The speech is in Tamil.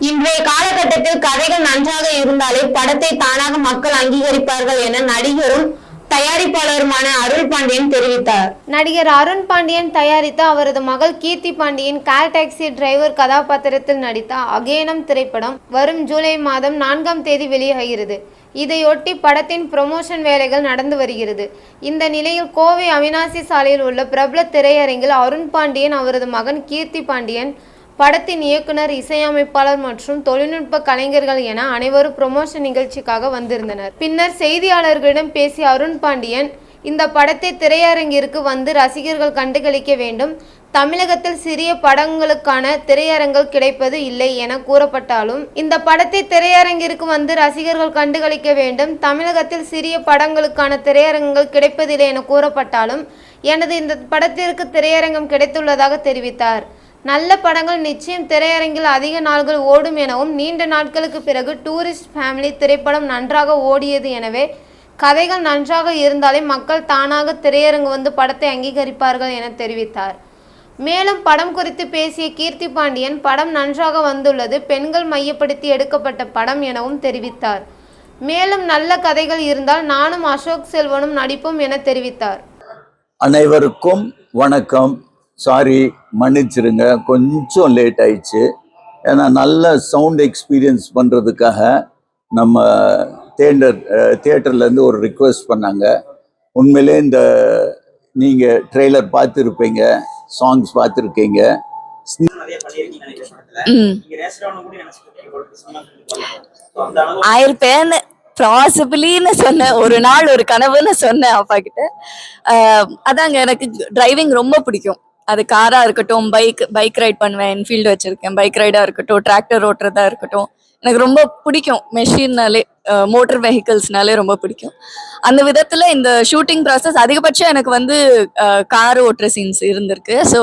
இன்றைய காலகட்டத்தில் கதைகள் நன்றாக இருந்தாலே படத்தை தானாக மக்கள் அங்கீகரிப்பார்கள் என நடிகரும் தயாரிப்பாளருமான அருள் பாண்டியன் தெரிவித்தார். நடிகர் அருண் பாண்டியன் தயாரித்த அவரது மகள் கீர்த்தி பாண்டியன் கால் டாக்ஸி டிரைவர் கதாபாத்திரத்தில் நடித்த அகேனம் திரைப்படம் வரும் ஜூலை மாதம் 4ஆம் தேதி வெளியாகிறது. இதையொட்டி படத்தின் ப்ரமோஷன் வேலைகள் நடந்து வருகிறது. இந்த நிலையில் கோவை அவினாசி சாலையில் உள்ள பிரபல திரையரங்கில் அருண் பாண்டியன், அவரது மகன் கீர்த்தி பாண்டியன், படத்தின் இயக்குனர், இசையமைப்பாளர் மற்றும் தொழில்நுட்ப கலைஞர்கள் என அனைவரும் ப்ரமோஷன் நிகழ்ச்சிக்காக வந்திருந்தனர். பின்னர் செய்தியாளர்களிடம் பேசிய அருண் பாண்டியன், இந்த படத்தை திரையரங்கிற்கு வந்து ரசிகர்கள் கண்டுகளிக்க வேண்டும். தமிழகத்தில் சிறிய படங்களுக்கான திரையரங்குகள் கிடைப்பது இல்லை என கூறப்பட்டாலும், இந்த படத்தை திரையரங்கிற்கு வந்து ரசிகர்கள் கண்டுகளிக்க வேண்டும். தமிழகத்தில் சிறிய படங்களுக்கான திரையரங்குகள் கிடைப்பதில்லை என கூறப்பட்டாலும், எனது இந்த படத்திற்கு திரையரங்கம் கிடைத்துள்ளதாக தெரிவித்தார். நல்ல படங்கள் நிச்சயம் திரையரங்கில் அதிக நாள்கள் ஓடும் எனவும், நீண்ட நாட்களுக்கு பிறகு டூரிஸ்ட் ஃபேமிலி திரைப்படம் நன்றாக ஓடியது. எனவே கதைகள் நன்றாக இருந்தாலே மக்கள் தானாக திரையரங்கு வந்து படத்தை அங்கீகரிப்பார்கள் என தெரிவித்தார். மேலும் படம் குறித்து பேசிய கீர்த்தி பாண்டியன், படம் நன்றாக வந்துள்ளது, பெண்கள் மையப்படுத்தி எடுக்கப்பட்ட படம் எனவும் தெரிவித்தார். மேலும் நல்ல கதைகள் இருந்தால் நானும் அசோக் செல்வனும் நடிப்போம் என தெரிவித்தார். அனைவருக்கும் வணக்கம். சாரி, மன்னிச்சிருங்க, கொஞ்சம் லேட் ஆயிடுச்சு. ஏன்னா நல்ல சவுண்ட் எக்ஸ்பீரியன்ஸ் பண்ணுறதுக்காக நம்ம தியேட்டர்லேருந்து ஒரு ரிக்வெஸ்ட் பண்ணாங்க. உண்மையிலே இந்த நீங்கள் ட்ரெய்லர் பார்த்துருப்பீங்க, சாங்ஸ் பார்த்துருக்கீங்க. ஆயிருப்பேன்னு பாசிபிளின்னு சொன்னேன், ஒரு நாள் ஒரு கனவுன்னு சொன்னேன் அப்பா கிட்ட. அதாங்க, எனக்கு டிரைவிங் ரொம்ப பிடிக்கும். அது காரா இருக்கட்டும், பைக் ரைட் பண்ணுவேன், என்ஃபீல்டு வச்சிருக்கேன். பைக் ரைடா இருக்கட்டும், டிராக்டர் ஓட்டுறதா இருக்கட்டும், எனக்கு ரொம்ப பிடிக்கும். மெஷின்னாலே, மோட்டர் வெஹிக்கிள்ஸ்னாலே ரொம்ப பிடிக்கும். அந்த விதத்துல இந்த ஷூட்டிங் ப்ராசஸ் அதிகபட்சம் எனக்கு வந்து கார் ஓட்டுற சீன்ஸ் இருந்திருக்கு. ஸோ